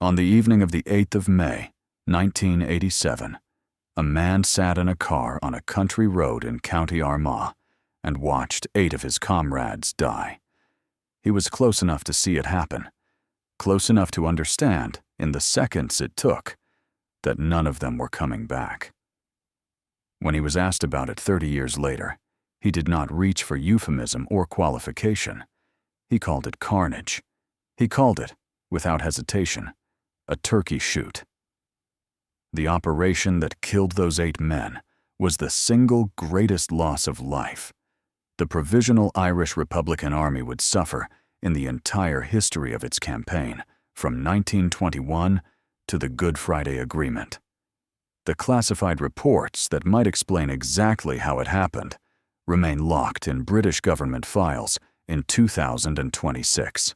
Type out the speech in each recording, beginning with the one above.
On the evening of the 8th of May, 1987, a man sat in a car on a country road in County Armagh and watched 8 of his comrades die. He was close enough to see it happen, close enough to understand, in the seconds it took, that none of them were coming back. When he was asked about it 30 years later, he did not reach for euphemism or qualification. He called it carnage. He called it, without hesitation, a turkey shoot. The operation that killed those 8 men was the single greatest loss of life the Provisional Irish Republican Army would suffer in the entire history of its campaign, from 1921 to the Good Friday Agreement. The classified reports that might explain exactly how it happened remain locked in British government files in 2026.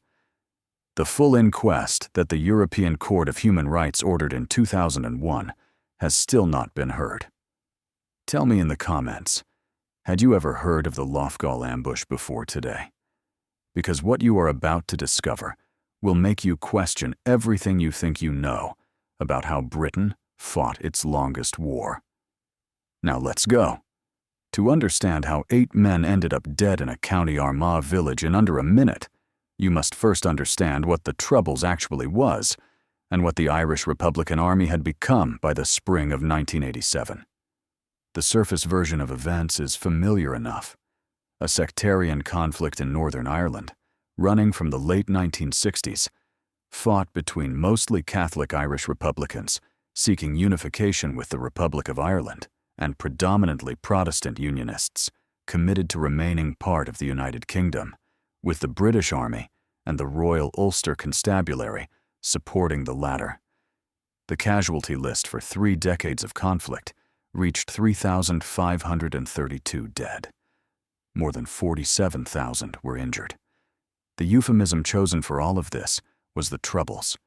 The full inquest that the European Court of Human Rights ordered in 2001 has still not been heard. Tell me in the comments, had you ever heard of the Loughgall ambush before today? Because what you are about to discover will make you question everything you think you know about how Britain fought its longest war. Now let's go. To understand how 8 men ended up dead in a County Armagh village in under a minute, you must first understand what the Troubles actually was and what the Irish Republican Army had become by the spring of 1987. The surface version of events is familiar enough. A sectarian conflict in Northern Ireland, running from the late 1960s, fought between mostly Catholic Irish Republicans seeking unification with the Republic of Ireland and predominantly Protestant Unionists committed to remaining part of the United Kingdom, with the British Army and the Royal Ulster Constabulary supporting the latter. The casualty list for 3 decades of conflict reached 3,532 dead. More than 47,000 were injured. The euphemism chosen for all of this was the Troubles,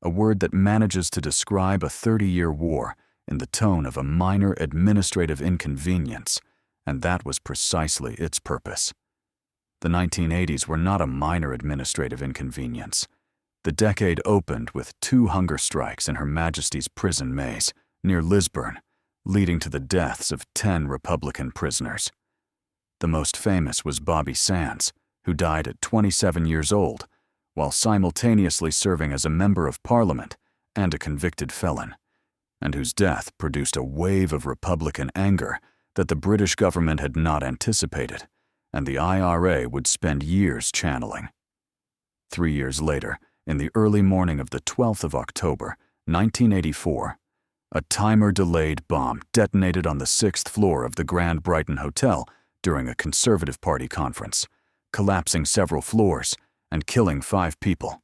a word that manages to describe a 30-year war in the tone of a minor administrative inconvenience, and that was precisely its purpose. The 1980s were not a minor administrative inconvenience. The decade opened with 2 hunger strikes in Her Majesty's prison maze near Lisburn, leading to the deaths of 10 Republican prisoners. The most famous was Bobby Sands, who died at 27 years old, while simultaneously serving as a member of Parliament and a convicted felon, and whose death produced a wave of Republican anger that the British government had not anticipated, and the IRA would spend years channeling. 3 years later, in the early morning of the 12th of October, 1984, a timer-delayed bomb detonated on the 6th floor of the Grand Brighton Hotel during a Conservative Party conference, collapsing several floors and killing 5 people.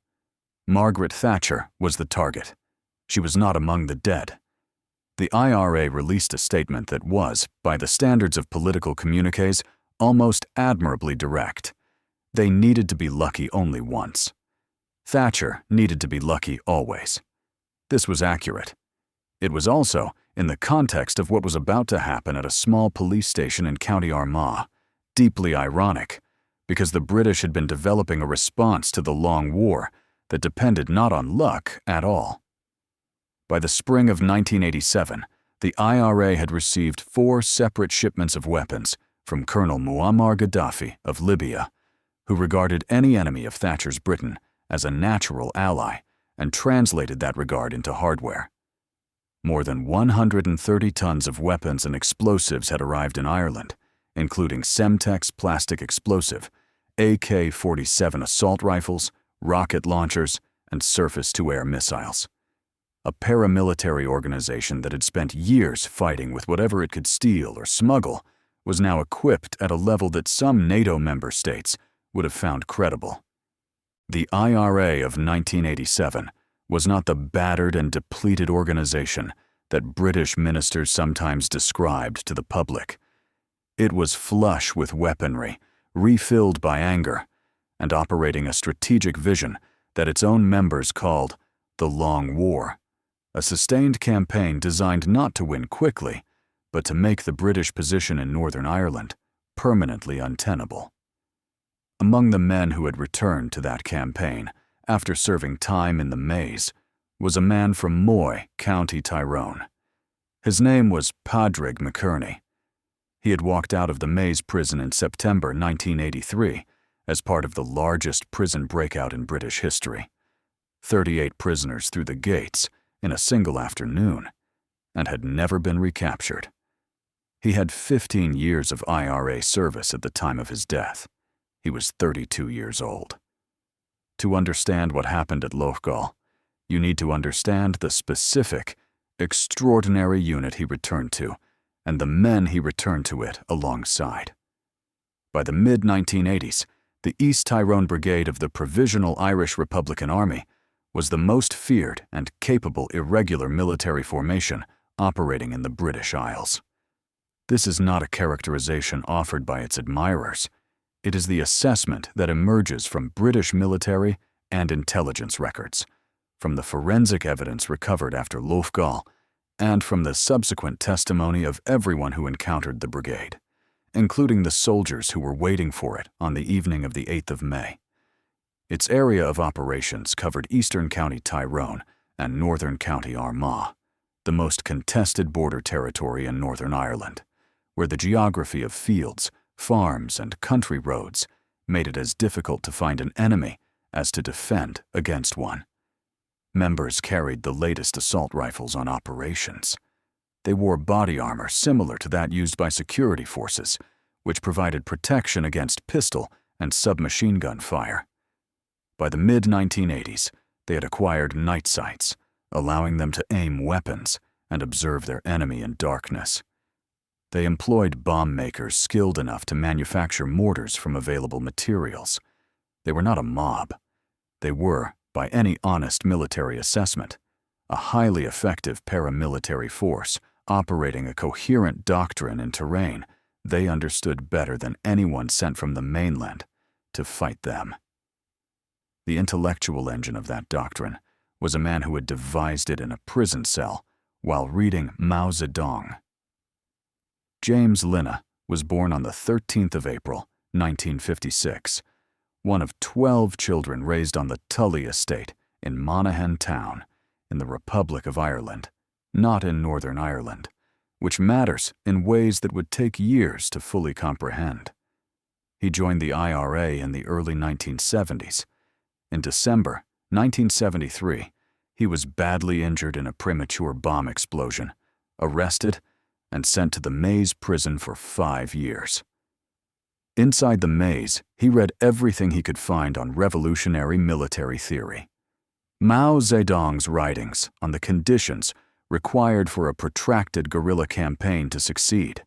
Margaret Thatcher was the target. She was not among the dead. The IRA released a statement that was, by the standards of political communiques, almost admirably direct. They needed to be lucky only once. Thatcher needed to be lucky always. This was accurate. It was also in the context of what was about to happen at a small police station in County Armagh, deeply ironic, because the British had been developing a response to the long war that depended not on luck at all. By the spring of 1987, the IRA had received 4 separate shipments of weapons from Colonel Muammar Gaddafi of Libya, who regarded any enemy of Thatcher's Britain as a natural ally and translated that regard into hardware. More than 130 tons of weapons and explosives had arrived in Ireland, including Semtex plastic explosive, AK-47 assault rifles, rocket launchers, and surface-to-air missiles. A paramilitary organization that had spent years fighting with whatever it could steal or smuggle was now equipped at a level that some NATO member states would have found credible. The IRA of 1987 was not the battered and depleted organization that British ministers sometimes described to the public. It was flush with weaponry, refilled by anger, and operating a strategic vision that its own members called the Long War, a sustained campaign designed not to win quickly, but to make the British position in Northern Ireland permanently untenable. Among the men who had returned to that campaign after serving time in the maze was a man from Moy, County Tyrone. His name was Padraig McKerney. He had walked out of the Maze prison in September 1983 as part of the largest prison breakout in British history. 38 prisoners through the gates in a single afternoon, and had never been recaptured. He had 15 years of IRA service at the time of his death. He was 32 years old. To understand what happened at Loughgall, you need to understand the specific, extraordinary unit he returned to and the men he returned to it alongside. By the mid-1980s, the East Tyrone Brigade of the Provisional Irish Republican Army was the most feared and capable irregular military formation operating in the British Isles. This is not a characterization offered by its admirers. It is the assessment that emerges from British military and intelligence records, from the forensic evidence recovered after Loughgall, and from the subsequent testimony of everyone who encountered the brigade, including the soldiers who were waiting for it on the evening of the 8th of May. Its area of operations covered eastern County Tyrone and northern County Armagh, the most contested border territory in Northern Ireland, where the geography of fields, farms, and country roads made it as difficult to find an enemy as to defend against one. Members carried the latest assault rifles on operations. They wore body armor similar to that used by security forces, which provided protection against pistol and submachine gun fire. By the mid-1980s, they had acquired night sights, allowing them to aim weapons and observe their enemy in darkness. They employed bomb makers skilled enough to manufacture mortars from available materials. They were not a mob. They were, by any honest military assessment, a highly effective paramilitary force operating a coherent doctrine in terrain they understood better than anyone sent from the mainland to fight them. The intellectual engine of that doctrine was a man who had devised it in a prison cell while reading Mao Zedong. James Linna was born on the 13th of April, 1956, one of 12 children raised on the Tully estate in Monaghan Town in the Republic of Ireland, not in Northern Ireland, which matters in ways that would take years to fully comprehend. He joined the IRA in the early 1970s. In December 1973, he was badly injured in a premature bomb explosion, arrested, and sent to the Maze prison for 5 years. Inside the Maze, he read everything he could find on revolutionary military theory. Mao Zedong's writings on the conditions required for a protracted guerrilla campaign to succeed,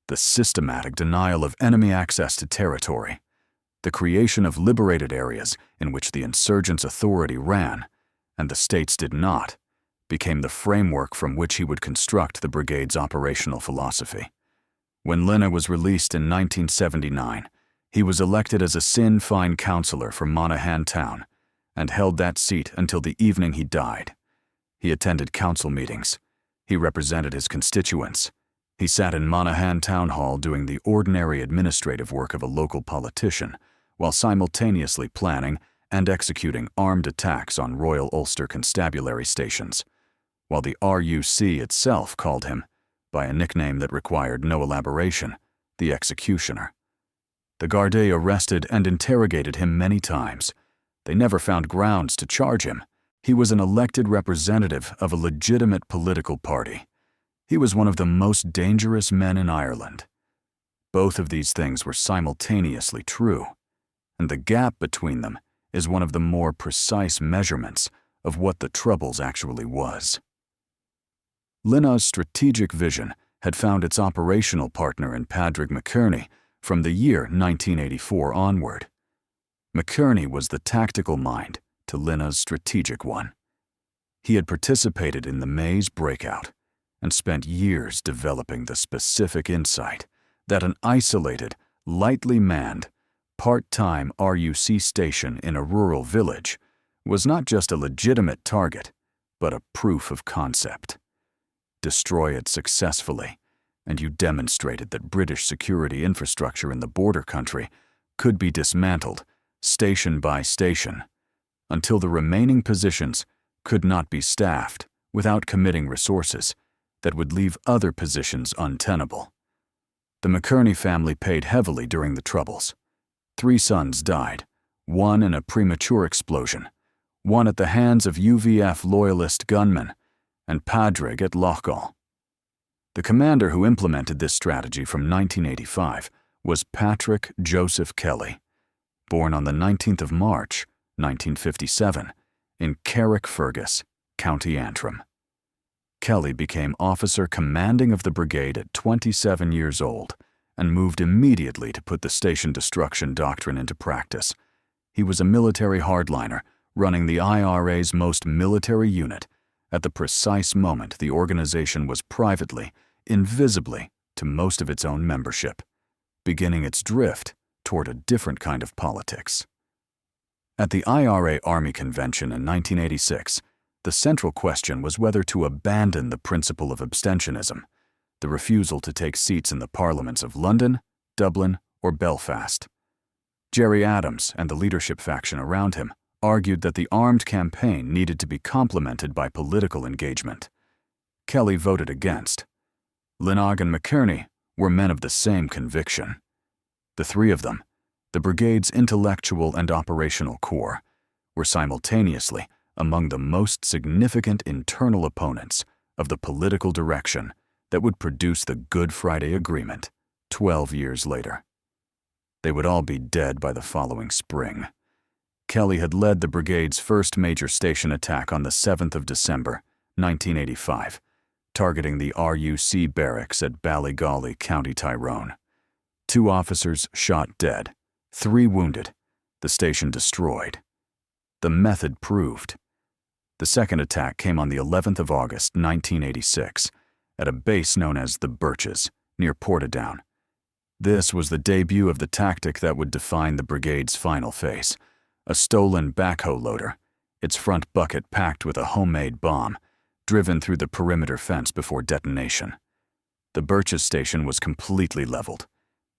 the systematic denial of enemy access to territory, the creation of liberated areas in which the insurgents' authority ran, and the states did not, became the framework from which he would construct the brigade's operational philosophy. When Linna was released in 1979, he was elected as a Sinn Féin councillor for Monaghan Town and held that seat until the evening he died. He attended council meetings. He represented his constituents. He sat in Monaghan Town Hall doing the ordinary administrative work of a local politician, while simultaneously planning and executing armed attacks on Royal Ulster Constabulary stations, while the RUC itself called him, by a nickname that required no elaboration, the Executioner. The Gardaí arrested and interrogated him many times. They never found grounds to charge him. He was an elected representative of a legitimate political party. He was one of the most dangerous men in Ireland. Both of these things were simultaneously true, and the gap between them is one of the more precise measurements of what the Troubles actually was. Linna's strategic vision had found its operational partner in Padraig McKerney from the year 1984 onward. McKerney was the tactical mind to Linna's strategic one. He had participated in the Maze breakout and spent years developing the specific insight that an isolated, lightly manned, part-time RUC station in a rural village was not just a legitimate target, but a proof of concept. Destroy it successfully, and you demonstrated that British security infrastructure in the border country could be dismantled, station by station, until the remaining positions could not be staffed without committing resources that would leave other positions untenable. The McKerney family paid heavily during the Troubles. 3 sons died, one in a premature explosion, one at the hands of UVF loyalist gunmen, and Padraig at Loughgall. The commander who implemented this strategy from 1985 was Patrick Joseph Kelly, born on the 19th of March, 1957, in Carrickfergus, County Antrim. Kelly became officer commanding of the brigade at 27 years old and moved immediately to put the station destruction doctrine into practice. He was a military hardliner running the IRA's most military unit at the precise moment the organization was privately, invisibly, to most of its own membership, beginning its drift toward a different kind of politics. At the IRA Army Convention in 1986, the central question was whether to abandon the principle of abstentionism, the refusal to take seats in the parliaments of London, Dublin, or Belfast. Gerry Adams and the leadership faction around him argued that the armed campaign needed to be complemented by political engagement. Kelly voted against. Lynagh and McKerney were men of the same conviction. The 3 of them, the brigade's intellectual and operational core, were simultaneously among the most significant internal opponents of the political direction that would produce the Good Friday Agreement 12 years later. They would all be dead by the following spring. Kelly had led the brigade's first major station attack on the 7th of December, 1985, targeting the RUC barracks at Ballygolly, County Tyrone. 2 officers shot dead, 3 wounded, the station destroyed. The method proved. The second attack came on the 11th of August, 1986, at a base known as the Birches, near Portadown. This was the debut of the tactic that would define the brigade's final phase: a stolen backhoe loader, its front bucket packed with a homemade bomb, driven through the perimeter fence before detonation. The Birches station was completely leveled.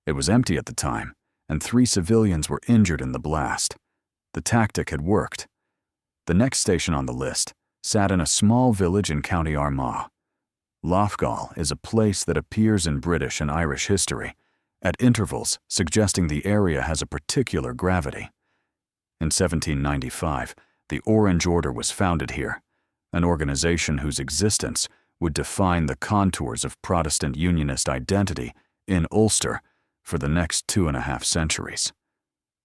It was empty at the time, and 3 civilians were injured in the blast. The tactic had worked. The next station on the list sat in a small village in County Armagh. Loughgall is a place that appears in British and Irish history, at intervals suggesting the area has a particular gravity. In 1795, the Orange Order was founded here, an organization whose existence would define the contours of Protestant Unionist identity in Ulster for the next 2.5 centuries.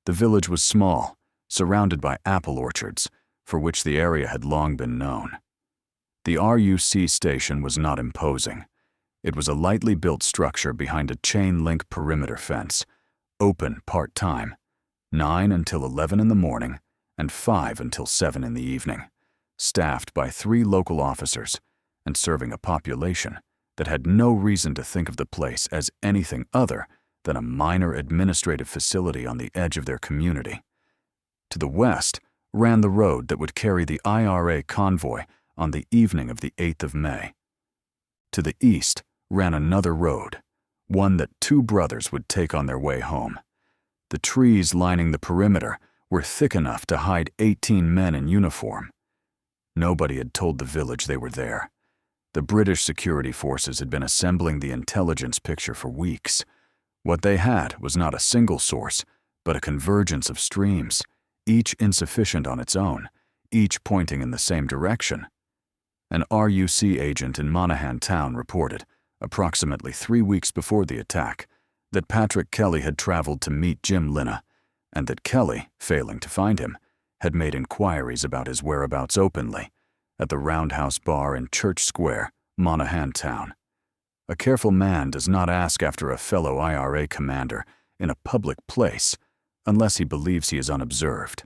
The village was small, surrounded by apple orchards, for which the area had long been known. The RUC station was not imposing. It was a lightly built structure behind a chain-link perimeter fence, open part-time, 9 until 11 in the morning and 5 until 7 in the evening, staffed by 3 local officers and serving a population that had no reason to think of the place as anything other than a minor administrative facility on the edge of their community. To the west ran the road that would carry the IRA convoy on the evening of the 8th of May. To the east ran another road, one that 2 brothers would take on their way home. The trees lining the perimeter were thick enough to hide 18 men in uniform. Nobody had told the village they were there. The British security forces had been assembling the intelligence picture for weeks. What they had was not a single source, but a convergence of streams, each insufficient on its own, each pointing in the same direction. An RUC agent in Monaghan town reported, approximately 3 weeks before the attack, that Patrick Kelly had traveled to meet Jim Lynagh, and that Kelly, failing to find him, had made inquiries about his whereabouts openly, at the Roundhouse Bar in Church Square, Monaghan town. A careful man does not ask after a fellow IRA commander in a public place unless he believes he is unobserved.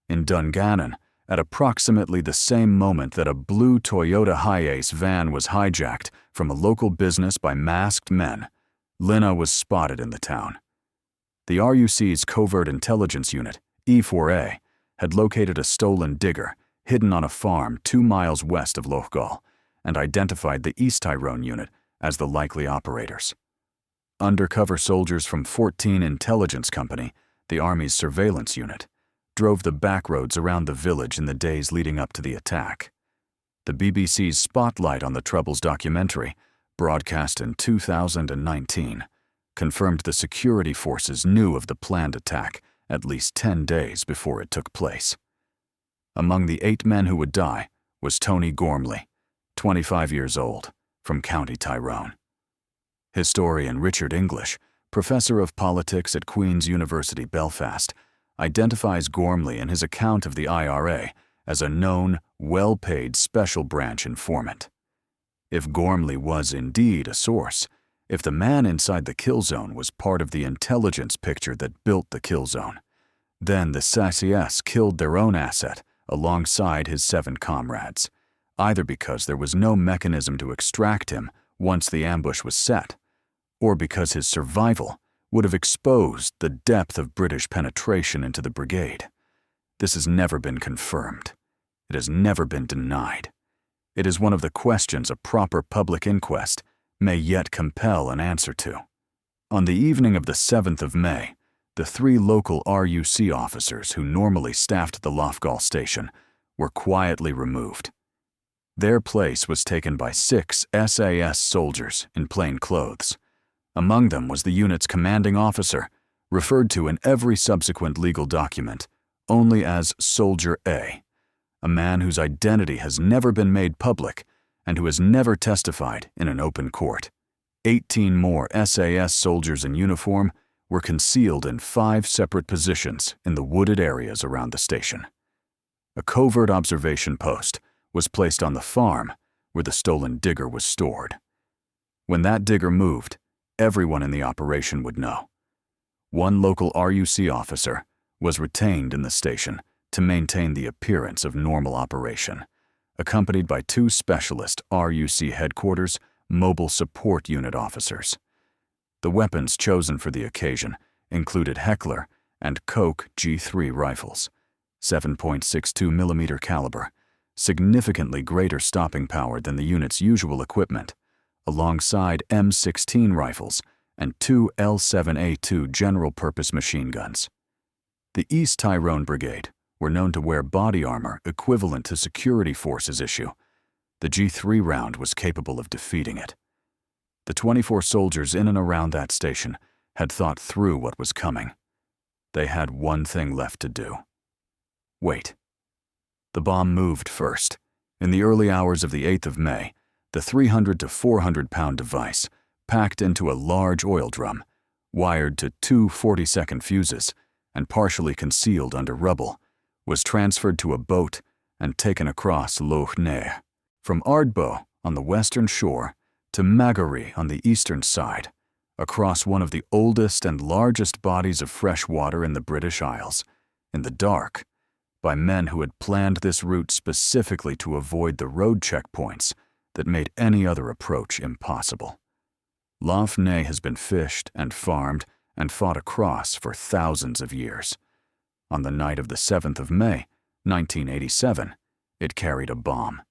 In Dungannon, at approximately the same moment that a blue Toyota Hiace van was hijacked from a local business by masked men, Lynagh was spotted in the town. The RUC's Covert Intelligence Unit, E4A, had located a stolen digger hidden on a farm 2 miles west of Loughgall and identified the East Tyrone unit as the likely operators. Undercover soldiers from 14 Intelligence Company, the Army's surveillance unit, drove the backroads around the village in the days leading up to the attack. The BBC's Spotlight on the Troubles documentary, broadcast in 2019, confirmed the security forces knew of the planned attack at least 10 days before it took place. Among the 8 men who would die was Tony Gormley, 25 years old, from County Tyrone. Historian Richard English, professor of politics at Queen's University Belfast, identifies Gormley in his account of the IRA as a known, well-paid special branch informant. If Gormley was indeed a source, if the man inside the kill zone was part of the intelligence picture that built the kill zone, then the SAS killed their own asset alongside his 7 comrades, either because there was no mechanism to extract him once the ambush was set, or because his survival would have exposed the depth of British penetration into the brigade. This has never been confirmed. It has never been denied. It is one of the questions a proper public inquest may yet compel an answer to. On the evening of the 7th of May, the 3 local RUC officers who normally staffed the Loughgall station were quietly removed. Their place was taken by 6 SAS soldiers in plain clothes. Among them was the unit's commanding officer, referred to in every subsequent legal document only as Soldier A, a man whose identity has never been made public and who has never testified in an open court. 18 more SAS soldiers in uniform were concealed in 5 separate positions in the wooded areas around the station. A covert observation post was placed on the farm where the stolen digger was stored. When that digger moved, everyone in the operation would know. One local RUC officer was retained in the station to maintain the appearance of normal operation, accompanied by 2 specialist RUC headquarters mobile support unit officers. The weapons chosen for the occasion included Heckler and Koch G3 rifles, 7.62mm caliber, significantly greater stopping power than the unit's usual equipment, alongside M16 rifles and 2 L7A2 general-purpose machine guns. The East Tyrone Brigade were known to wear body armor equivalent to security forces issue. The G3 round was capable of defeating it. The 24 soldiers in and around that station had thought through what was coming. They had one thing left to do. Wait. The bomb moved first. In the early hours of the 8th of May, the 300 to 400-pound device, packed into a large oil drum, wired to 2 40-second fuses, and partially concealed under rubble, was transferred to a boat and taken across Loughgall, from Ardbow on the western shore to Magary on the eastern side, across one of the oldest and largest bodies of fresh water in the British Isles, in the dark, by men who had planned this route specifically to avoid the road checkpoints that made any other approach impossible. Loughgall has been fished and farmed and fought across for thousands of years. On the night of the 7th of May, 1987, it carried a bomb.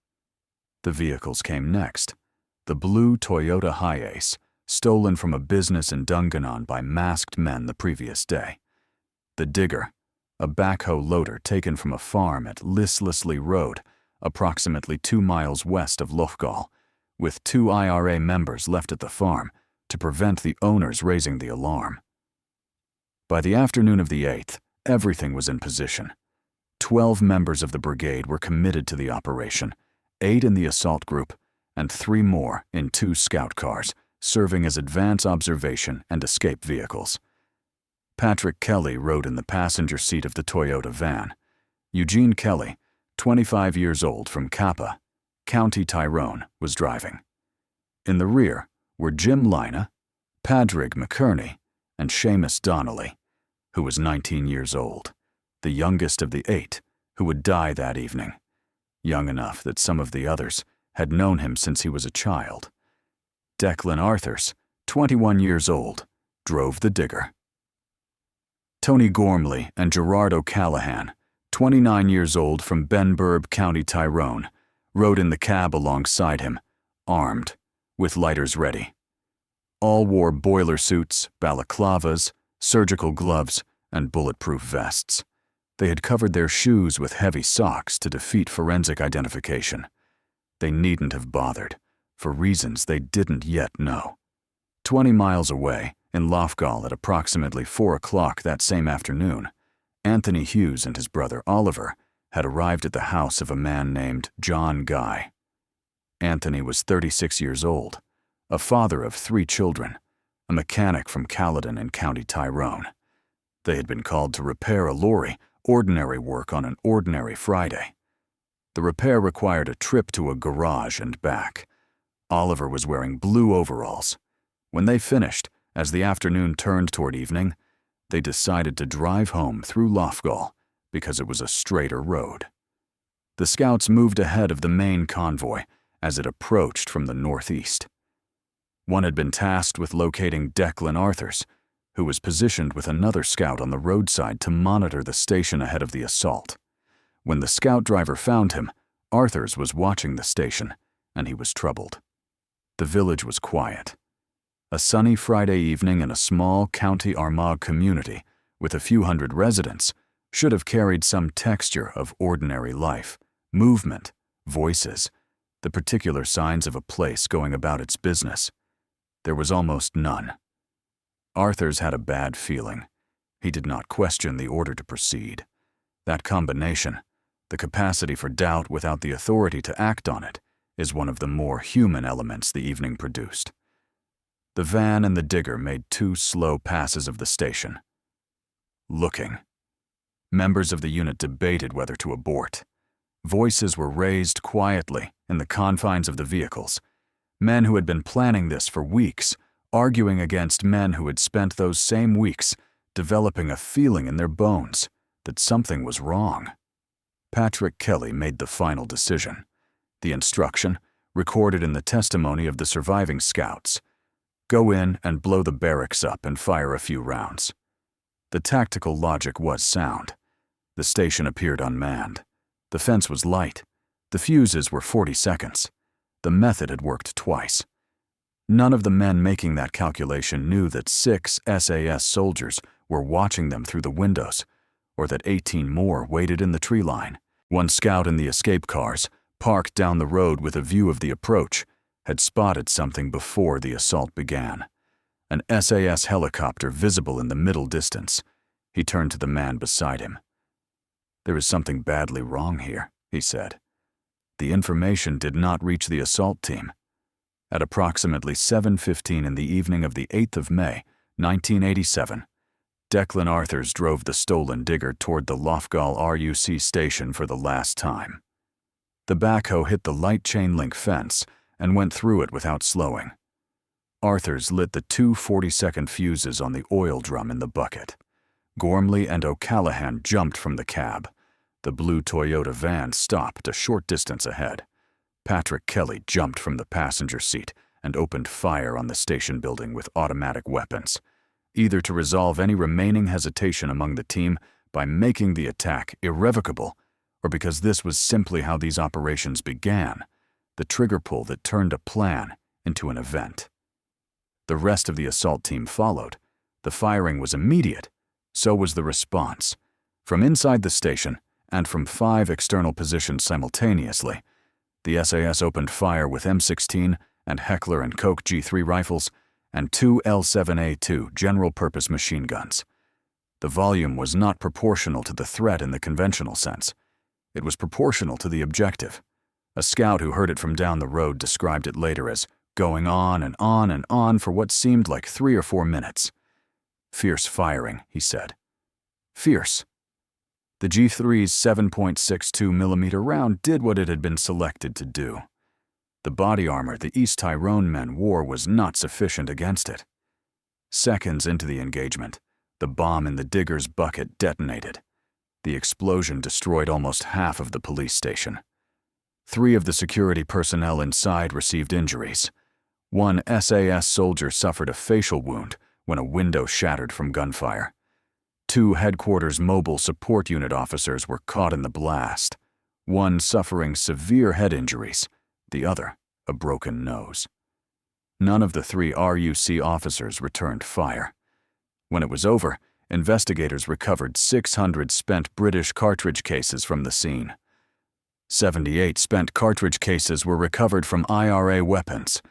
The vehicles came next. The blue Toyota Hiace, stolen from a business in Dungannon by masked men the previous day. The digger, a backhoe loader taken from a farm at Listlessly Road, approximately 2 miles west of Loughgall, with 2 IRA members left at the farm to prevent the owners raising the alarm. By the afternoon of the 8th, everything was in position. 12 members of the brigade were committed to the operation, 8 in the assault group, and 3 more in 2 scout cars, serving as advance observation and escape vehicles. Patrick Kelly rode in the passenger seat of the Toyota van. Eugene Kelly, 25 years old from Kappa, County Tyrone, was driving. In the rear were Jim Lina, Padraig McKerney, and Seamus Donnelly, who was 19 years old, the youngest of the 8 who would die that evening, young enough that some of the others had known him since he was a child. Declan Arthurs, 21 years old, drove the digger. Tony Gormley and Gerard O'Callaghan, 29 years old from Benburb, County Tyrone, rode in the cab alongside him, armed, with lighters ready. All wore boiler suits, balaclavas, surgical gloves, and bulletproof vests. They had covered their shoes with heavy socks to defeat forensic identification. They needn't have bothered, for reasons they didn't yet know. 20 miles away, in Loughgall at approximately 4 o'clock that same afternoon, Anthony Hughes and his brother Oliver had arrived at the house of a man named John Guy. Anthony was 36 years old, a father of 3 children, a mechanic from Caledon in County Tyrone. They had been called to repair a lorry, ordinary work on an ordinary Friday. The repair required a trip to a garage and back. Oliver was wearing blue overalls. When they finished, as the afternoon turned toward evening, they decided to drive home through Loughgall because it was a straighter road. The scouts moved ahead of the main convoy as it approached from the northeast. One had been tasked with locating Declan Arthurs, who was positioned with another scout on the roadside to monitor the station ahead of the assault. When the scout driver found him, Arthurs was watching the station, and he was troubled. The village was quiet. A sunny Friday evening in a small County Armagh community with a few hundred residents should have carried some texture of ordinary life, movement, voices, the particular signs of a place going about its business. There was almost none. Arthurs had a bad feeling. He did not question the order to proceed. That combination, the capacity for doubt without the authority to act on it, is one of the more human elements the evening produced. The van and the digger made 2 slow passes of the station. Looking. Members of the unit debated whether to abort. Voices were raised quietly in the confines of the vehicles. Men who had been planning this for weeks, arguing against men who had spent those same weeks developing a feeling in their bones that something was wrong. Patrick Kelly made the final decision. The instruction, recorded in the testimony of the surviving scouts: go in and blow the barracks up and fire a few rounds. The tactical logic was sound. The station appeared unmanned. The fence was light. The fuses were 40 seconds. The method had worked twice. None of the men making that calculation knew that 6 SAS soldiers were watching them through the windows, or that 18 more waited in the tree line. One scout in the escape cars, parked down the road with a view of the approach, had spotted something before the assault began. An SAS helicopter visible in the middle distance. He turned to the man beside him. "There is something badly wrong here," he said. The information did not reach the assault team. At approximately 7:15 in the evening of the 8th of May, 1987, Declan Arthurs drove the stolen digger toward the Loughgall RUC station for the last time. The backhoe hit the light chain-link fence and went through it without slowing. Arthurs lit the 2 40-second fuses on the oil drum in the bucket. Gormley and O'Callaghan jumped from the cab. The blue Toyota van stopped a short distance ahead. Patrick Kelly jumped from the passenger seat and opened fire on the station building with automatic weapons, either to resolve any remaining hesitation among the team by making the attack irrevocable, or because this was simply how these operations began, the trigger pull that turned a plan into an event. The rest of the assault team followed. The firing was immediate. So was the response. From inside the station, and from 5 external positions simultaneously, the SAS opened fire with M16 and Heckler & Koch G3 rifles and 2 L7A2 general-purpose machine guns. The volume was not proportional to the threat in the conventional sense. It was proportional to the objective. A scout who heard it from down the road described it later as going on and on and on for what seemed like 3 or 4 minutes. "Fierce firing," he said. Fierce. The G3's 7.62mm round did what it had been selected to do. The body armor the East Tyrone men wore was not sufficient against it. Seconds into the engagement, the bomb in the digger's bucket detonated. The explosion destroyed almost half of the police station. 3 of the security personnel inside received injuries. 1 SAS soldier suffered a facial wound when a window shattered from gunfire. 2 headquarters mobile support unit officers were caught in the blast, 1 suffering severe head injuries, the other a broken nose. None of the 3 RUC officers returned fire. When it was over, investigators recovered 600 spent British cartridge cases from the scene. 78 spent cartridge cases were recovered from IRA weapons.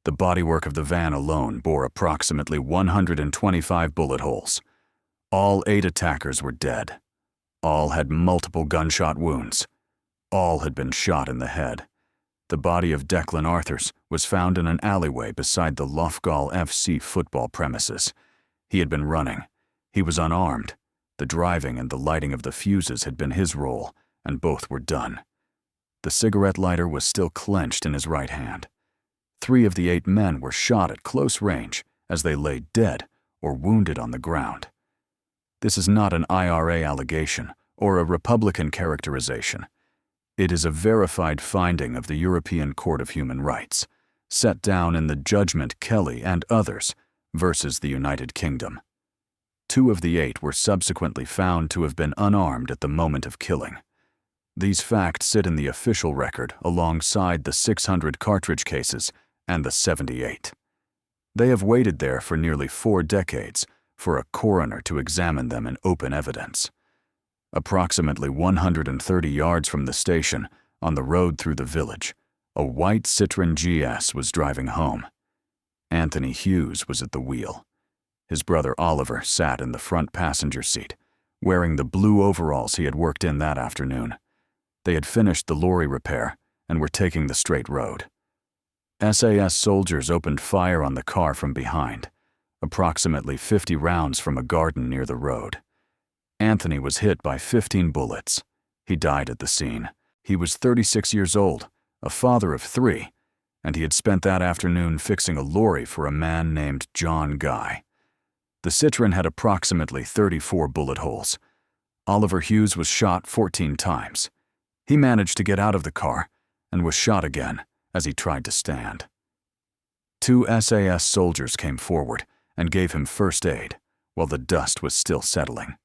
The bodywork of the van alone bore approximately 125 bullet holes. All 8 attackers were dead. All had multiple gunshot wounds. All had been shot in the head. The body of Declan Arthurs was found in an alleyway beside the Loughgall FC football premises. He had been running. He was unarmed. The driving and the lighting of the fuses had been his role, and both were done. The cigarette lighter was still clenched in his right hand. 3 of the 8 men were shot at close range as they lay dead or wounded on the ground. This is not an IRA allegation or a Republican characterization. It is a verified finding of the European Court of Human Rights, set down in the judgment Kelly and others versus the United Kingdom. 2 of the 8 were subsequently found to have been unarmed at the moment of killing. These facts sit in the official record alongside the 600 cartridge cases and the 78. They have waited there for nearly 4 decades for a coroner to examine them in open evidence. Approximately 130 yards from the station, on the road through the village, a white Citroën GS was driving home. Anthony Hughes was at the wheel. His brother Oliver sat in the front passenger seat, wearing the blue overalls he had worked in that afternoon. They had finished the lorry repair and were taking the straight road. SAS soldiers opened fire on the car from behind, approximately 50 rounds from a garden near the road. Anthony was hit by 15 bullets. He died at the scene. He was 36 years old, a father of 3, and he had spent that afternoon fixing a lorry for a man named John Guy. The Citroën had approximately 34 bullet holes. Oliver Hughes was shot 14 times. He managed to get out of the car and was shot again as he tried to stand. 2 SAS soldiers came forward and gave him first aid while the dust was still settling.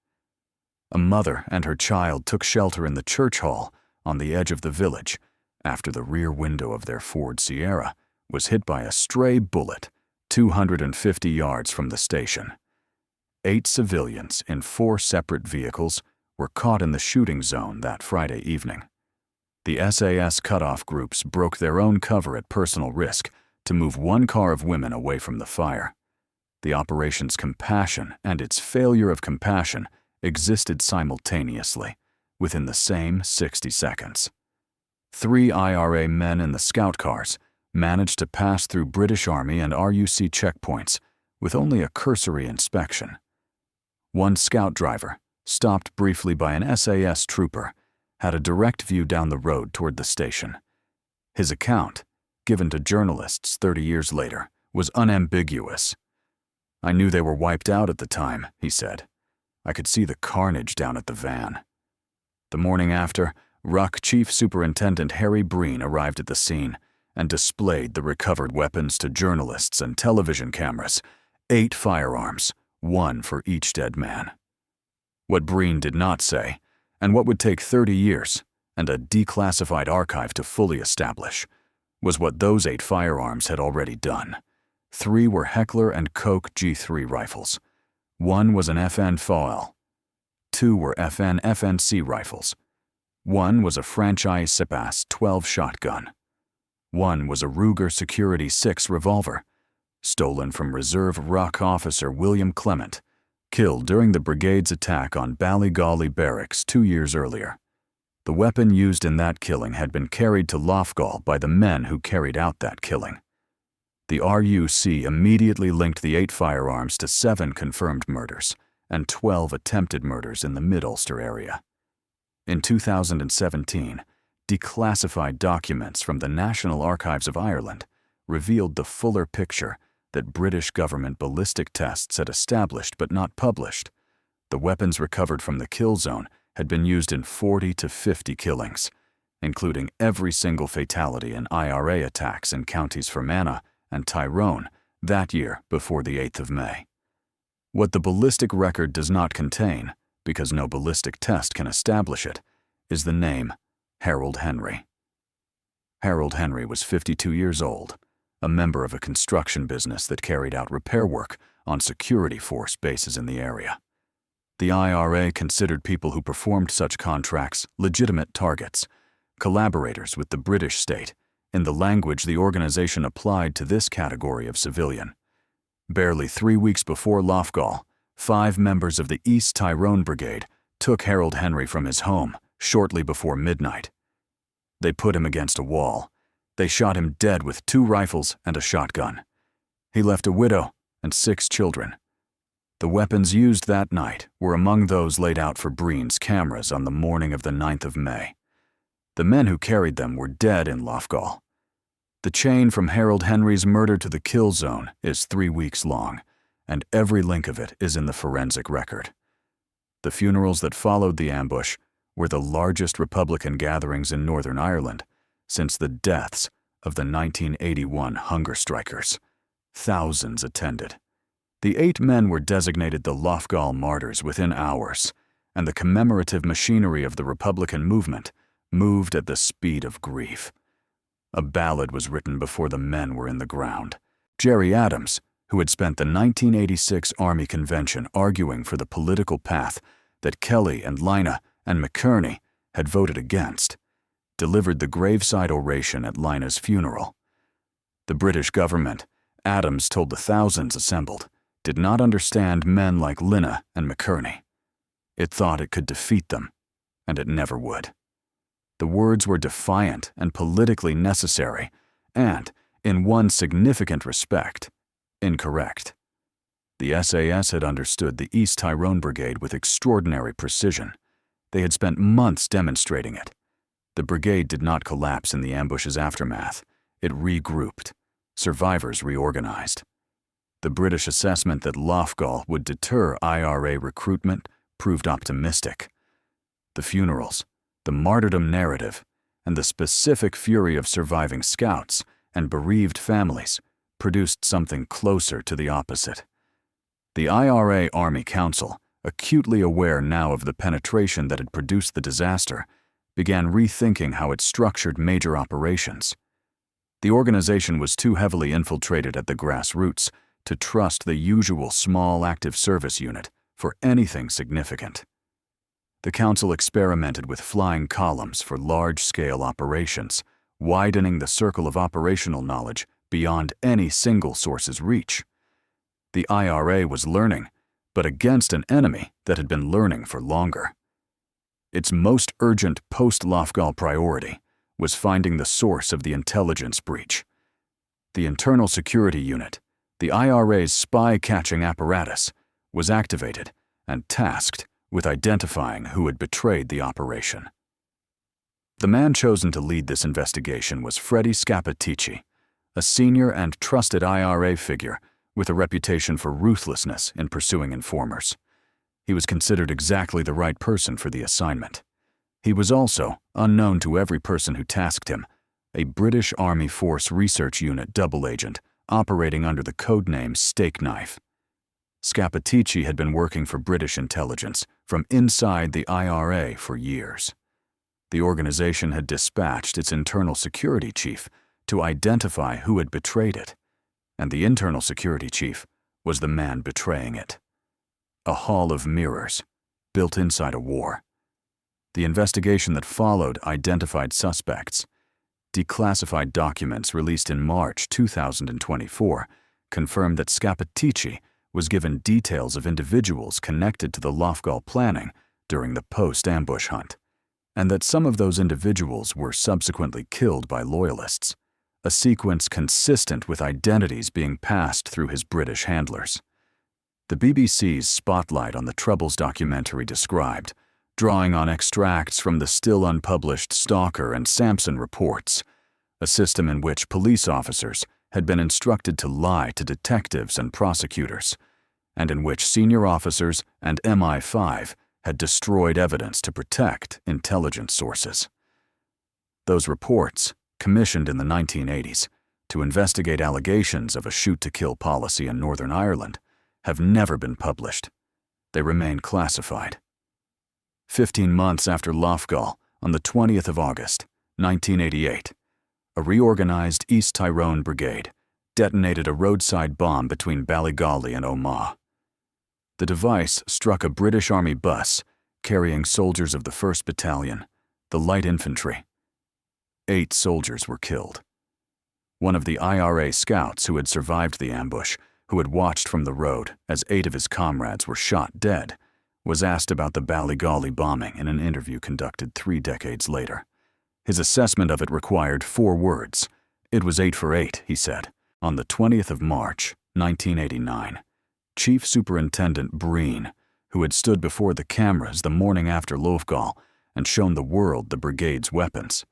A mother and her child took shelter in the church hall on the edge of the village after the rear window of their Ford Sierra was hit by a stray bullet 250 yards from the station. 8 civilians in 4 separate vehicles were caught in the shooting zone that Friday evening. The SAS cutoff groups broke their own cover at personal risk to move 1 car of women away from the fire. The operation's compassion and its failure of compassion existed simultaneously, within the same 60 seconds. 3 IRA men in the scout cars managed to pass through British Army and RUC checkpoints with only a cursory inspection. 1 scout driver, stopped briefly by an SAS trooper, had a direct view down the road toward the station. His account, given to journalists 30 years later, was unambiguous. "I knew they were wiped out at the time," he said. "I could see the carnage down at the van." The morning after, RUC Chief Superintendent Harry Breen arrived at the scene and displayed the recovered weapons to journalists and television cameras, 8 firearms, 1 for each dead man. What Breen did not say, and what would take 30 years and a declassified archive to fully establish, was what those 8 firearms had already done. 3 were Heckler & Koch G3 rifles. 1 was an FN FOL. 2 were FN FNC rifles. 1 was a franchise SAS 12 shotgun. 1 was a Ruger Security 6 revolver, stolen from Reserve RUC officer William Clement, killed during the brigade's attack on Ballygawley Barracks 2 years earlier. The weapon used in that killing had been carried to Loughgall by the men who carried out that killing. The RUC immediately linked the 8 firearms to 7 confirmed murders and 12 attempted murders in the Mid-Ulster area. In 2017, declassified documents from the National Archives of Ireland revealed the fuller picture that British government ballistic tests had established but not published. The weapons recovered from the kill zone had been used in 40 to 50 killings, including every single fatality in IRA attacks in counties Fermanagh and Tyrone that year before the 8th of May. What the ballistic record does not contain, because no ballistic test can establish it, is the name Harold Henry. Harold Henry was 52 years old, a member of a construction business that carried out repair work on security force bases in the area. The IRA considered people who performed such contracts legitimate targets, collaborators with the British state, in the language the organization applied to this category of civilian. Barely 3 weeks before Loughgall, 5 members of the East Tyrone Brigade took Harold Henry from his home shortly before midnight. They put him against a wall. They shot him dead with 2 rifles and a shotgun. He left a widow and 6 children. The weapons used that night were among those laid out for Breen's cameras on the morning of the 9th of May. The men who carried them were dead in Loughgall. The chain from Harold Henry's murder to the kill zone is 3 weeks long, and every link of it is in the forensic record. The funerals that followed the ambush were the largest Republican gatherings in Northern Ireland since the deaths of the 1981 hunger strikers. Thousands attended. The 8 men were designated the Loughgall martyrs within hours, and the commemorative machinery of the Republican movement moved at the speed of grief. A ballad was written before the men were in the ground. Gerry Adams, who had spent the 1986 Army Convention arguing for the political path that Kelly and Lina and McKerney had voted against, delivered the graveside oration at Lina's funeral. The British government, Adams told the thousands assembled, did not understand men like Lina and McKerney. It thought it could defeat them, and it never would. The words were defiant and politically necessary, and, in one significant respect, incorrect. The SAS had understood the East Tyrone Brigade with extraordinary precision. They had spent months demonstrating it. The brigade did not collapse in the ambush's aftermath. It regrouped. Survivors reorganized. The British assessment that Loughgall would deter IRA recruitment proved optimistic. The funerals, the martyrdom narrative, and the specific fury of surviving scouts and bereaved families produced something closer to the opposite. The IRA Army Council, acutely aware now of the penetration that had produced the disaster, began rethinking how it structured major operations. The organization was too heavily infiltrated at the grassroots to trust the usual small active service unit for anything significant. The council experimented with flying columns for large-scale operations, widening the circle of operational knowledge beyond any single source's reach. The IRA was learning, but against an enemy that had been learning for longer. Its most urgent post-Loughgall priority was finding the source of the intelligence breach. The Internal Security Unit, the IRA's spy-catching apparatus, was activated and tasked with identifying who had betrayed the operation. The man chosen to lead this investigation was Freddie Scappaticci, a senior and trusted IRA figure with a reputation for ruthlessness in pursuing informers. He was considered exactly the right person for the assignment. He was also, unknown to every person who tasked him, a British Army Force Research Unit double agent operating under the codename Steak Knife. Scappaticci had been working for British intelligence from inside the IRA for years. The organization had dispatched its internal security chief to identify who had betrayed it, and the internal security chief was the man betraying it. A hall of mirrors, built inside a war. The investigation that followed identified suspects. Declassified documents released in March 2024 confirmed that Scappaticci was given details of individuals connected to the Loughgall planning during the post-ambush hunt, and that some of those individuals were subsequently killed by loyalists, a sequence consistent with identities being passed through his British handlers. The BBC's Spotlight on the Troubles documentary described, drawing on extracts from the still unpublished Stalker and Sampson reports, a system in which police officers had been instructed to lie to detectives and prosecutors, and in which senior officers and MI5 had destroyed evidence to protect intelligence sources. Those reports, commissioned in the 1980s to investigate allegations of a shoot-to-kill policy in Northern Ireland, have never been published. They remain classified. 15 months after Loughgall, on the 20th of August, 1988, a reorganized East Tyrone Brigade detonated a roadside bomb between Ballygolly and Omagh. The device struck a British Army bus carrying soldiers of the 1st Battalion, the Light Infantry. 8 soldiers were killed. One of the IRA scouts who had survived the ambush, who had watched from the road as 8 of his comrades were shot dead, was asked about the Loughgall bombing in an interview conducted 3 decades later. His assessment of it required 4 words. "It was 8 for 8, he said. On the 20th of March, 1989, Chief Superintendent Breen, who had stood before the cameras the morning after Loughgall and shown the world the brigade's weapons,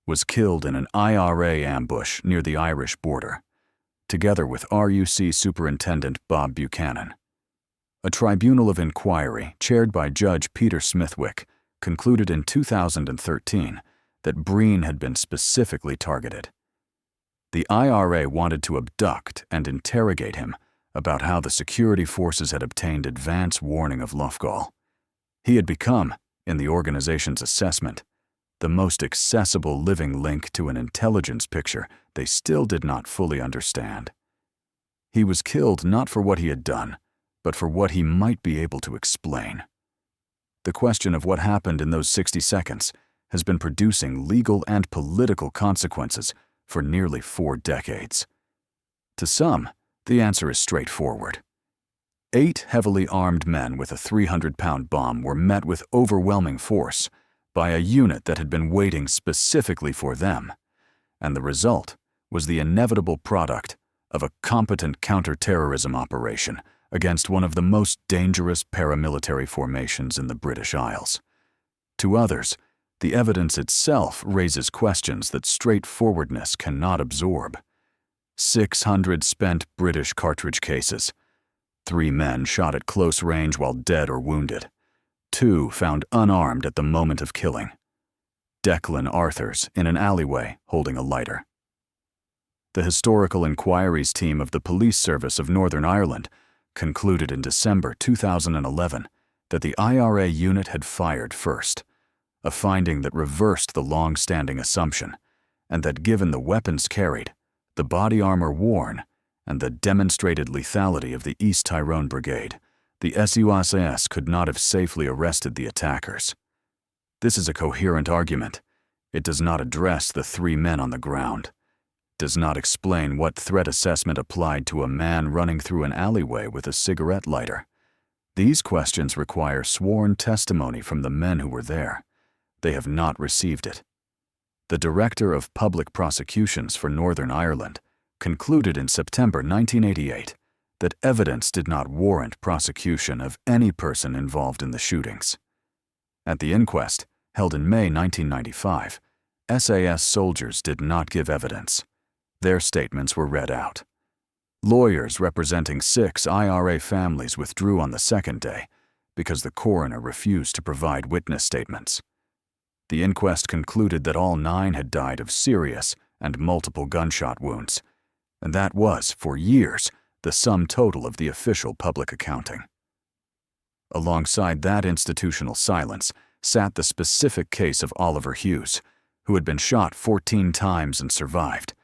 was killed in an IRA ambush near the Irish border, together with RUC Superintendent Bob Buchanan." A tribunal of inquiry chaired by Judge Peter Smithwick concluded in 2013 that Breen had been specifically targeted. The IRA wanted to abduct and interrogate him about how the security forces had obtained advance warning of Loughgall. He had become, in the organization's assessment, the most accessible living link to an intelligence picture they still did not fully understand. He was killed not for what he had done, but for what he might be able to explain. The question of what happened in those 60 seconds has been producing legal and political consequences for nearly 4 decades. To some, the answer is straightforward. 8 heavily armed men with a 300-pound bomb were met with overwhelming force by a unit that had been waiting specifically for them, and the result was the inevitable product of a competent counter-terrorism operation against one of the most dangerous paramilitary formations in the British Isles. To others, the evidence itself raises questions that straightforwardness cannot absorb. 600 spent British cartridge cases. 3 men shot at close range while dead or wounded. 2 found unarmed at the moment of killing. Declan Arthurs in an alleyway holding a lighter. The Historical Inquiries team of the Police Service of Northern Ireland concluded in December 2011 that the IRA unit had fired first, a finding that reversed the long-standing assumption, and that given the weapons carried, the body armor worn, and the demonstrated lethality of the East Tyrone Brigade, the SAS could not have safely arrested the attackers. This is a coherent argument. It does not address the 3 men on the ground, does not explain what threat assessment applied to a man running through an alleyway with a cigarette lighter. These questions require sworn testimony from the men who were there. They have not received it. The Director of Public Prosecutions for Northern Ireland concluded in September 1988 that evidence did not warrant prosecution of any person involved in the shootings. At the inquest, held in May 1995, SAS soldiers did not give evidence. Their statements were read out. Lawyers representing 6 IRA families withdrew on the 2nd day because the coroner refused to provide witness statements. The inquest concluded that all 9 had died of serious and multiple gunshot wounds, and that was, for years, the sum total of the official public accounting. Alongside that institutional silence sat the specific case of Oliver Hughes, who had been shot 14 times and survived,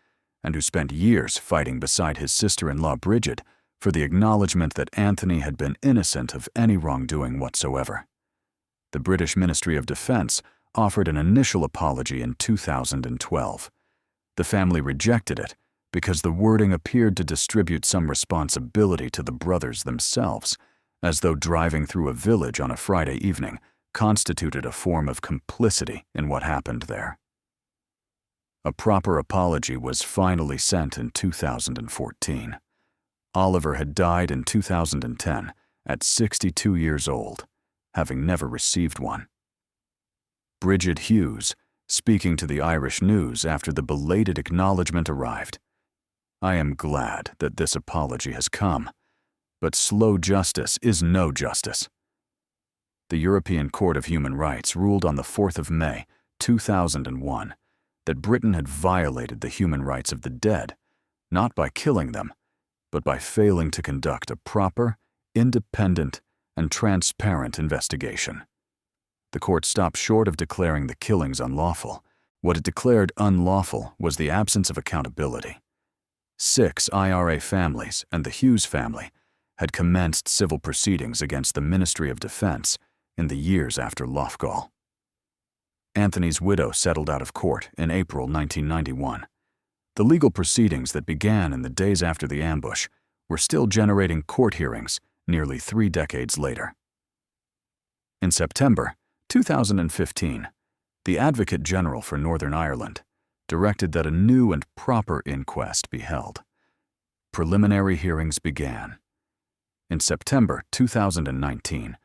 and who spent years fighting beside his sister-in-law Bridget for the acknowledgement that Anthony had been innocent of any wrongdoing whatsoever. The British Ministry of Defence offered an initial apology in 2012. The family rejected it because the wording appeared to distribute some responsibility to the brothers themselves, as though driving through a village on a Friday evening constituted a form of complicity in what happened there. A proper apology was finally sent in 2014. Oliver had died in 2010 at 62 years old, having never received one. Bridget Hughes, speaking to the Irish News after the belated acknowledgement arrived, "I am glad that this apology has come, but slow justice is no justice." The European Court of Human Rights ruled on the 4th of May, 2001, that Britain had violated the human rights of the dead, not by killing them, but by failing to conduct a proper, independent, and transparent investigation. The court stopped short of declaring the killings unlawful. What it declared unlawful was the absence of accountability. 6 IRA families and the Hughes family had commenced civil proceedings against the Ministry of Defense in the years after Loughgall. Anthony's widow settled out of court in April 1991. The legal proceedings that began in the days after the ambush were still generating court hearings nearly 3 decades later. In September 2015, the Advocate General for Northern Ireland directed that a new and proper inquest be held. Preliminary hearings began. In September 2019,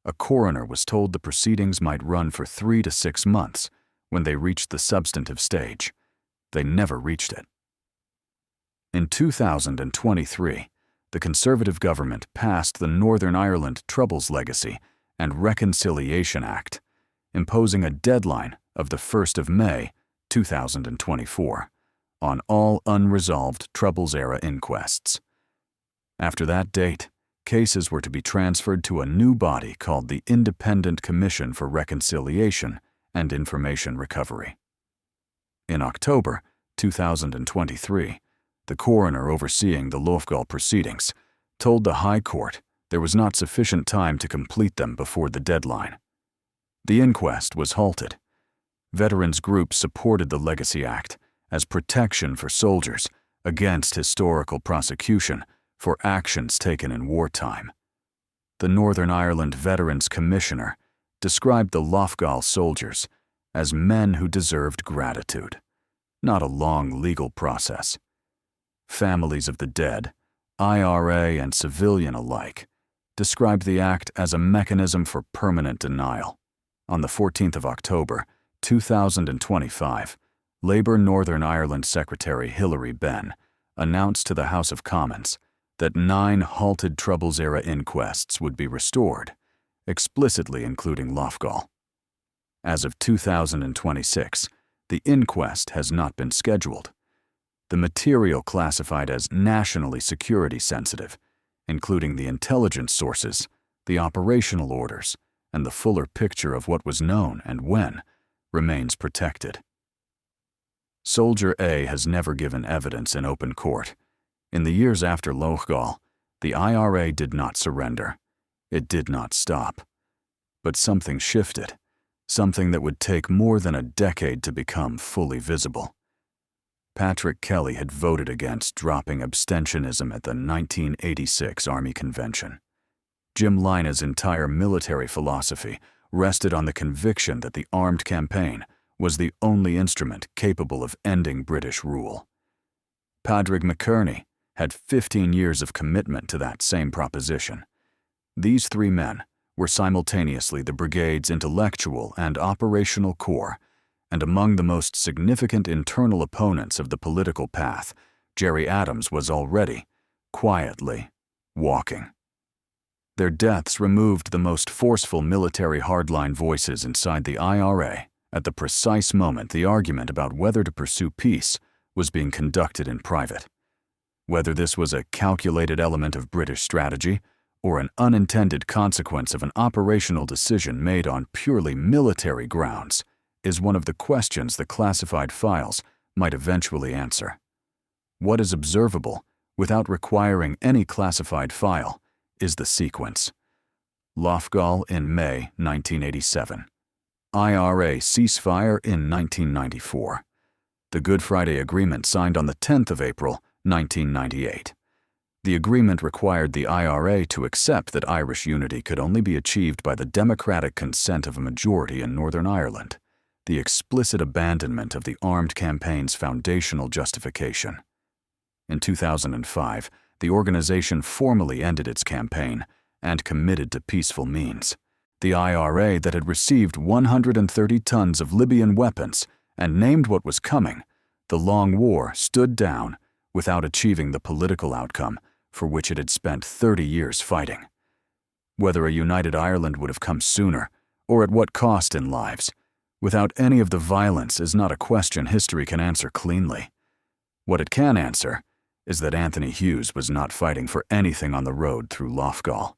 a coroner was told the proceedings might run for 3 to 6 months when they reached the substantive stage. They never reached it. In 2023, the Conservative government passed the Northern Ireland Troubles Legacy and Reconciliation Act, imposing a deadline of the 1st of May 2024 on all unresolved Troubles-era inquests. After that date, cases were to be transferred to a new body called the Independent Commission for Reconciliation and Information Recovery. In October 2023, the coroner overseeing the Loughgall proceedings told the High Court there was not sufficient time to complete them before the deadline. The inquest was halted. Veterans groups supported the Legacy Act as protection for soldiers against historical prosecution for actions taken in wartime. The Northern Ireland Veterans Commissioner described the Loughgall soldiers as men who deserved gratitude, not a long legal process. Families of the dead, IRA and civilian alike, described the act as a mechanism for permanent denial. On the 14th of October, 2025, Labour Northern Ireland Secretary Hilary Benn announced to the House of Commons that 9 halted Troubles-era inquests would be restored, explicitly including Loughgall. As of 2026, the inquest has not been scheduled. The material classified as nationally security sensitive, including the intelligence sources, the operational orders, and the fuller picture of what was known and when, remains protected. Soldier A has never given evidence in open court. In the years after Loughgall, the IRA did not surrender. It did not stop. But something shifted, something that would take more than a decade to become fully visible. Patrick Kelly had voted against dropping abstentionism at the 1986 Army Convention. Jim Lyna's entire military philosophy rested on the conviction that the armed campaign was the only instrument capable of ending British rule. Padraig McKerney had 15 years of commitment to that same proposition. These 3 men were simultaneously the brigade's intellectual and operational core, and among the most significant internal opponents of the political path, Gerry Adams was already, quietly, walking. Their deaths removed the most forceful military hardline voices inside the IRA at the precise moment the argument about whether to pursue peace was being conducted in private. Whether this was a calculated element of British strategy or an unintended consequence of an operational decision made on purely military grounds is one of the questions the classified files might eventually answer. What is observable, without requiring any classified file, is the sequence. Loughgall in May 1987. IRA ceasefire in 1994. The Good Friday Agreement signed on the 10th of April 1998. The agreement required the IRA to accept that Irish unity could only be achieved by the democratic consent of a majority in Northern Ireland, the explicit abandonment of the armed campaign's foundational justification. In 2005, the organization formally ended its campaign and committed to peaceful means. The IRA that had received 130 tons of Libyan weapons and named what was coming, the long war, stood down without achieving the political outcome for which it had spent 30 years fighting. Whether a united Ireland would have come sooner, or at what cost in lives, without any of the violence is not a question history can answer cleanly. What it can answer is that Anthony Hughes was not fighting for anything on the road through Loughgall,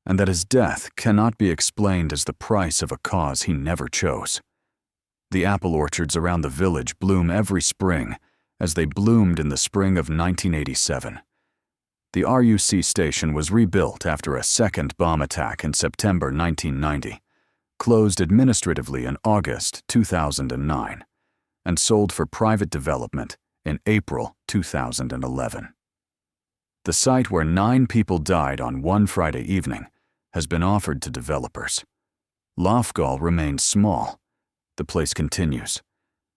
and that his death cannot be explained as the price of a cause he never chose. The apple orchards around the village bloom every spring, as they bloomed in the spring of 1987. The RUC station was rebuilt after a second bomb attack in September 1990, closed administratively in August 2009, and sold for private development in April 2011. The site where 9 people died on one Friday evening has been offered to developers. Loughgall remains small. The place continues.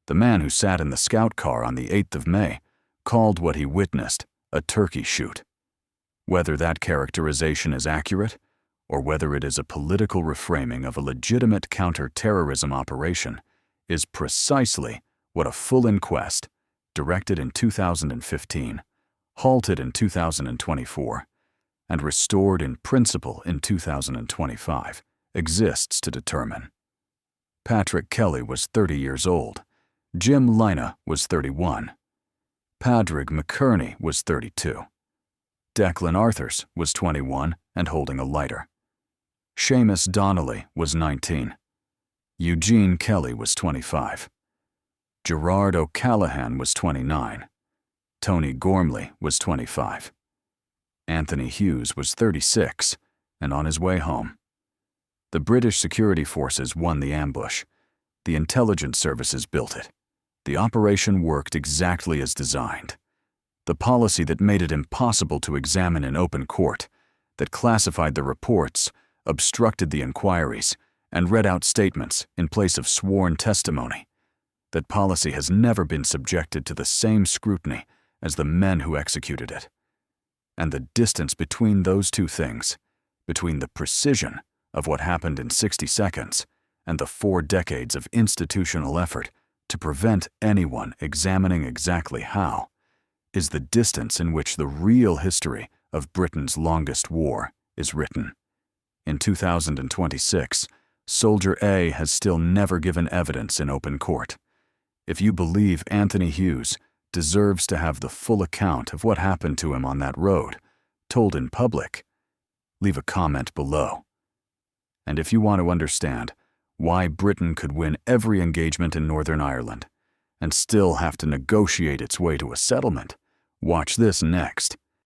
The man who sat in the scout car on the 8th of May called what he witnessed a turkey shoot. Whether that characterization is accurate, or whether it is a political reframing of a legitimate counter-terrorism operation, is precisely what a full inquest, directed in 2015, halted in 2024, and restored in principle in 2025, exists to determine. Patrick Kelly was 30 years old. Jim Lina was 31. Padraig McKerney was 32. Declan Arthurs was 21 and holding a lighter. Seamus Donnelly was 19. Eugene Kelly was 25. Gerard O'Callaghan was 29. Tony Gormley was 25. Anthony Hughes was 36 and on his way home. The British security forces won the ambush. The intelligence services built it. The operation worked exactly as designed. The policy that made it impossible to examine in open court, that classified the reports, obstructed the inquiries, and read out statements in place of sworn testimony, that policy has never been subjected to the same scrutiny as the men who executed it. And the distance between those two things, between the precision of what happened in 60 seconds and the 4 decades of institutional effort to prevent anyone examining exactly how, is the distance in which the real history of Britain's longest war is written. In 2026, Soldier A has still never given evidence in open court. If you believe Anthony Hughes deserves to have the full account of what happened to him on that road, told in public, leave a comment below. And if you want to understand why Britain could win every engagement in Northern Ireland and still have to negotiate its way to a settlement, watch this next.